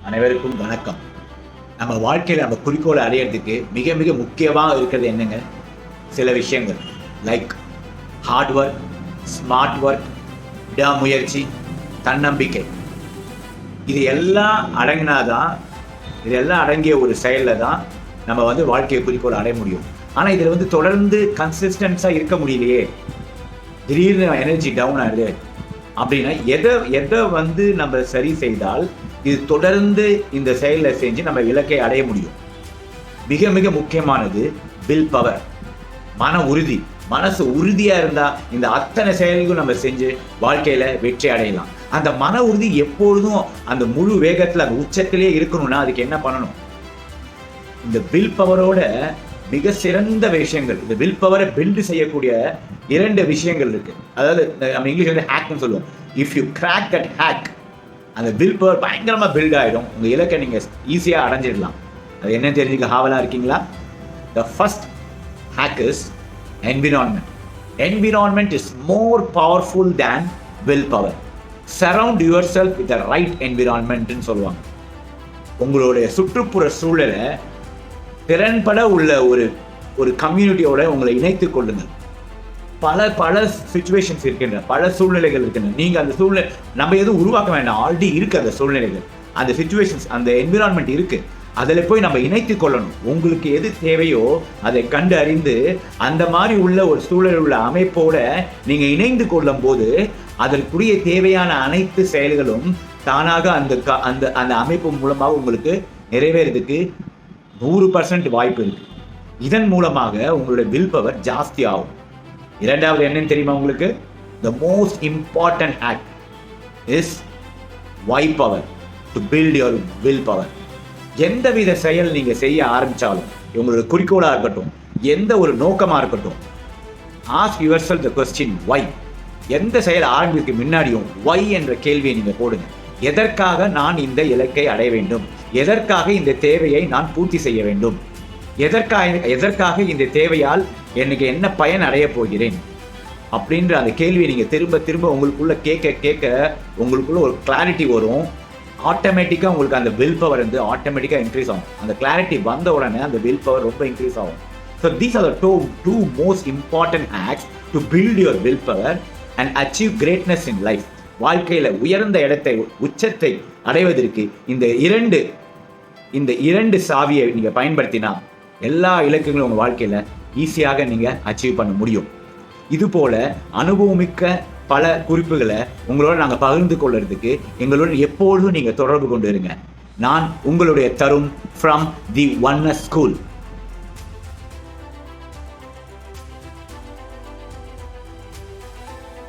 அனைவருக்கும் வணக்கம். நம்ம வாழ்க்கையில் நம்ம குறிக்கோளை அடையிறதுக்கு மிக மிக முக்கியமாக இருக்கிறது என்னங்க? சில விஷயங்கள் like hard work, smart work, விடாமுயற்சி, தன்னம்பிக்கை. இது எல்லாம் அடங்கினாதான், இதெல்லாம் அடங்கிய ஒரு செயலில் தான் நம்ம வாழ்க்கையை குறிக்கோளை அடைய முடியும். ஆனால் இதில் தொடர்ந்து கன்சிஸ்டன்ஸாக இருக்க முடியலையே, திடீர்னு எனர்ஜி டவுன் ஆகுது அப்படின்னா எதை நம்ம சரி செய்தால் இது தொடர்ந்து இந்த செயலில் செஞ்சு நம்ம இலக்கை அடைய முடியும்? மிக மிக முக்கியமானது வில் பவர், மன உறுதி. மனசு உறுதியாக இருந்தால் இந்த அத்தனை செயல்களும் நம்ம செஞ்சு வாழ்க்கையில் வெற்றி அடையலாம். அந்த மன உறுதி எப்பொழுதும் அந்த முழு வேகத்தில் அந்த உச்சத்திலே இருக்கணும்னா அதுக்கு என்ன பண்ணணும்? இந்த வில் பவரோட மிக சிறந்த விஷயங்கள், இந்த வில் பவரை பில்டு செய்யக்கூடிய 2 விஷயங்கள் இருக்கு. அதாவது நம்ம இங்கிலீஷ் ஹேக்னு சொல்லுவோம். If you crack that hack, அந்த வில் பவர் பயங்கரமாக பில்ட் ஆகிடும். உங்கள் இலக்கை நீங்கள் ஈஸியாக அடைஞ்சிடலாம். அது என்ன தெரிஞ்சுக்க ஆவலாக இருக்கீங்களா? The first hack is environment. Environment is more powerful than will power. Surround yourself with the right என்விரான்மெண்ட்னு சொல்லுவாங்க. உங்களுடைய சுற்றுப்புற சூழலை திறன்பட உள்ள ஒரு கம்யூனிட்டியோட உங்களை இணைத்துக் கொள்ளுங்கள். பல சிச்சுவேஷன்ஸ் இருக்கின்றன, பல சூழ்நிலைகள் இருக்கின்றன. நீங்கள் அந்த சூழ்நிலை நம்ம எதுவும் உருவாக்க வேண்டாம், ஆல்ரெடி இருக்குது அந்த சூழ்நிலைகள், அந்த சிச்சுவேஷன்ஸ், அந்த என்விரான்மெண்ட் இருக்குது. அதில் போய் நம்ம இணைத்துக் கொள்ளணும். உங்களுக்கு எது தேவையோ அதை கண்டு அறிந்து அந்த மாதிரி உள்ள ஒரு சூழல் உள்ள அமைப்போட நீங்கள் இணைந்து கொள்ளும் போது அதற்குரிய தேவையான அனைத்து செயல்களும் தானாக அந்த அமைப்பு மூலமாக உங்களுக்கு நிறைவேறதுக்கு 100% வாய்ப்பு இருக்கு. இதன் மூலமாக உங்களுடைய வில் பவர் ஜாஸ்தி ஆகும். இரண்டாவது என்னன்னு தெரியுமா உங்களுக்கு? The most important hack is why power, to build your will power. எந்தவித செயல் நீங்க செய்ய ஆரம்பிச்சாலும், உங்களோட குறிக்கோளா இருக்கட்டும், எந்த ஒரு நோக்கமா இருக்கட்டும், ask yourself the question why. எந்த செயல் ஆரம்பிக்க முன்னாடியும் why என்ற கேள்வியை நீங்க போடுங்க. எதற்காக நான் இந்த இலக்கை அடைய வேண்டும்? எதற்காக இந்த தேவையை நான் பூர்த்தி செய்ய வேண்டும்? எதற்காக இந்த தேவையால் எனக்கு என்ன பயன் அடைய போகிறேன் அப்படின்ற அந்த கேள்வியை நீங்கள் திரும்ப திரும்ப உங்களுக்குள்ள கேட்க உங்களுக்குள்ள ஒரு கிளாரிட்டி வரும். ஆட்டோமேட்டிக்காக உங்களுக்கு அந்த வில் பவர் ஆட்டோமேட்டிக்காக இன்க்ரீஸ் ஆகும். அந்த கிளாரிட்டி வந்த உடனே அந்த வில் பவர் ரொம்ப இன்க்ரீஸ் ஆகும். So these are the two most important acts to build your will power and achieve greatness in life. வாழ்க்கையில் உயர்ந்த இடத்தை, உச்சத்தை அடைவதற்கு இந்த இரண்டு சாவியை நீங்கள் பயன்படுத்தினா எல்லா இலக்குகளும் உங்கள் வாழ்க்கையில் ஈஸியாக நீங்கள் அச்சீவ் பண்ண முடியும். இதுபோல அனுபவமிக்க பல குறிப்புகளை உங்களோட நாங்கள் பகிர்ந்து கொள்றதுக்கு எங்களோட எப்பொழுதும் நீங்கள் தொடர்பு கொண்டு இருங்க. நான் உங்களுடைய Tarun from the oneness school.